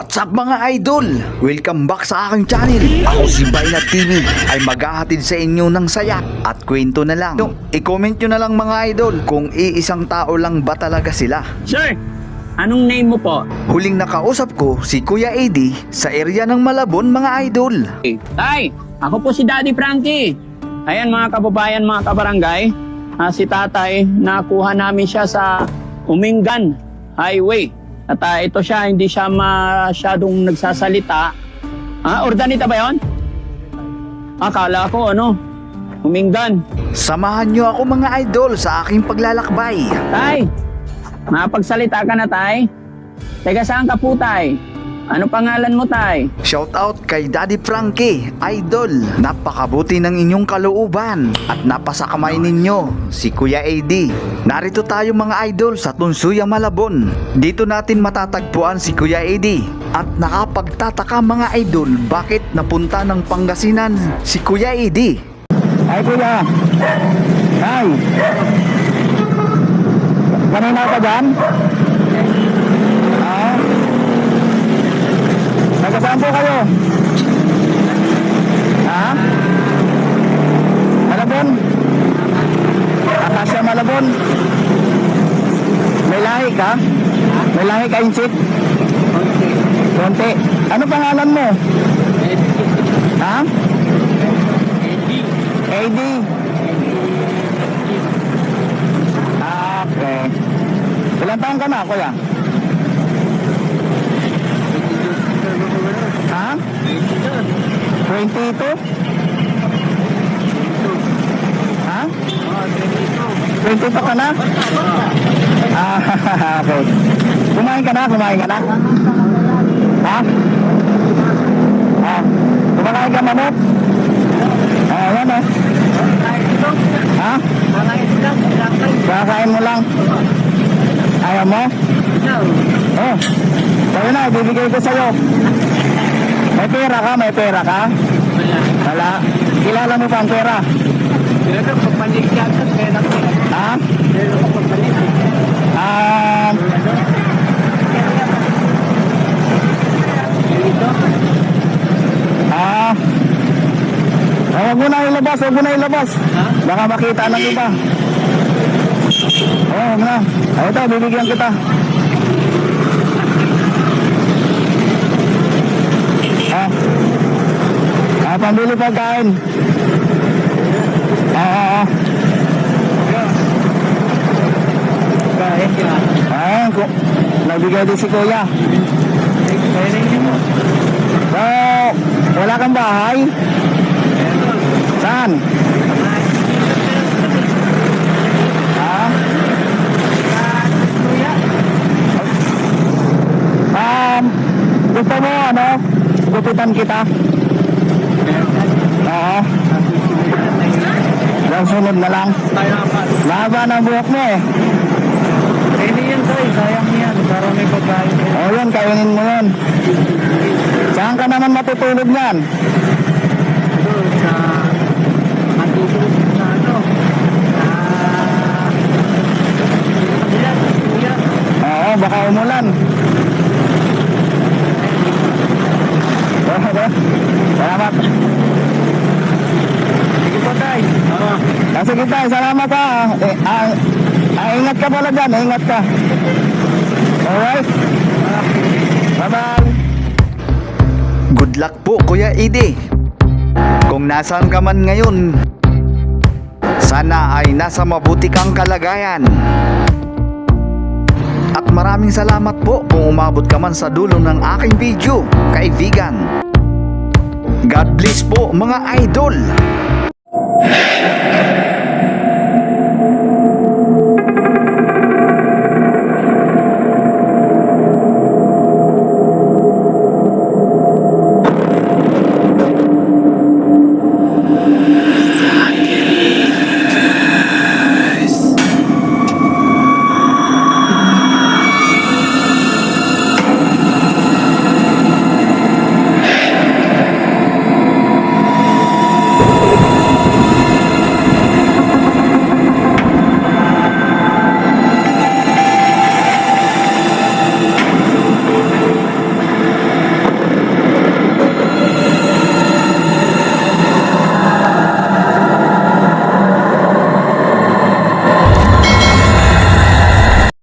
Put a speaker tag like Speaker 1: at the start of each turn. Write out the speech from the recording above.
Speaker 1: What's up mga idol? Welcome back sa aking channel. Ako si Bainat TV ay maghahatid sa inyo ng saya at kwento na lang. I-comment nyo na lang mga idol kung iisang tao lang ba talaga sila.
Speaker 2: Sir, anong name mo po?
Speaker 1: Huling nakausap ko si Kuya Eddie sa area ng Malabon mga idol.
Speaker 2: Tay, ako po si Daddy Frankie. Ayan mga kababayan, mga kabarangay. Si tatay, nakuha namin siya sa Umingan Highway. At ito siya, hindi siya masyadong nagsasalita. Ordanita ba yun? Akala ko Umingan.
Speaker 1: Samahan nyo ako mga idol sa aking paglalakbay.
Speaker 2: Tay, makapagsalita ka na tay? Teka, saan ka po tay? Ano pangalan mo tay?
Speaker 1: Shout out kay Daddy Frankie, idol. Napakabuti ng inyong kalooban at napasakamay ninyo si Kuya Eddie. Narito tayo mga idol sa Tunsuya, Malabon. Dito natin matatagpuan si Kuya Eddie. At nakapagtataka mga idol, bakit napunta ng Pangasinan si Kuya Eddie?
Speaker 3: Ay kuya, ay, kanina ka dyan? Taga-saan po kayo? Malabon? Akasya Malabon? May lahi ka? May lahi ka insit? Konti. Ano pangalan mo? Eddie. Okay. Ilan taon ka na, kuya? 22? 22 ka na? Okay. Kumain ka na? Kumakain ka manok? Ayan Kakain mo lang? Ayaw mo? Sabi na, bibigay ko sa'yo. May pera ka? Wala. Kilala mo pa ang pera? Huwag mo na ilabas. Baka makita ng iba. Huwag na. Ito, bibigyan kita. Pambili pagkain. Nagbigay din si kuya. So, wala kang bahay? Saan? Gusto mo gupitan kita? Sunod na lang. Laba ng buhok mo Hindi yan tayo, sayang yan. Para may pagkain. Yun, kainin mo yun. Saan ka naman matutulog yan? Sa matutulog sa baka umulan. Salamat. Sige po tayo. Sige tayo, salamat ha. Ingat ka pala dyan, ingat ka. Alright. Bye-bye.
Speaker 1: Good luck po Kuya Eddie. Kung nasaan ka man ngayon, sana ay nasa mabuti kang kalagayan. At maraming salamat po kung umabot ka man sa dulo ng aking video, kaibigan. God bless po mga idol.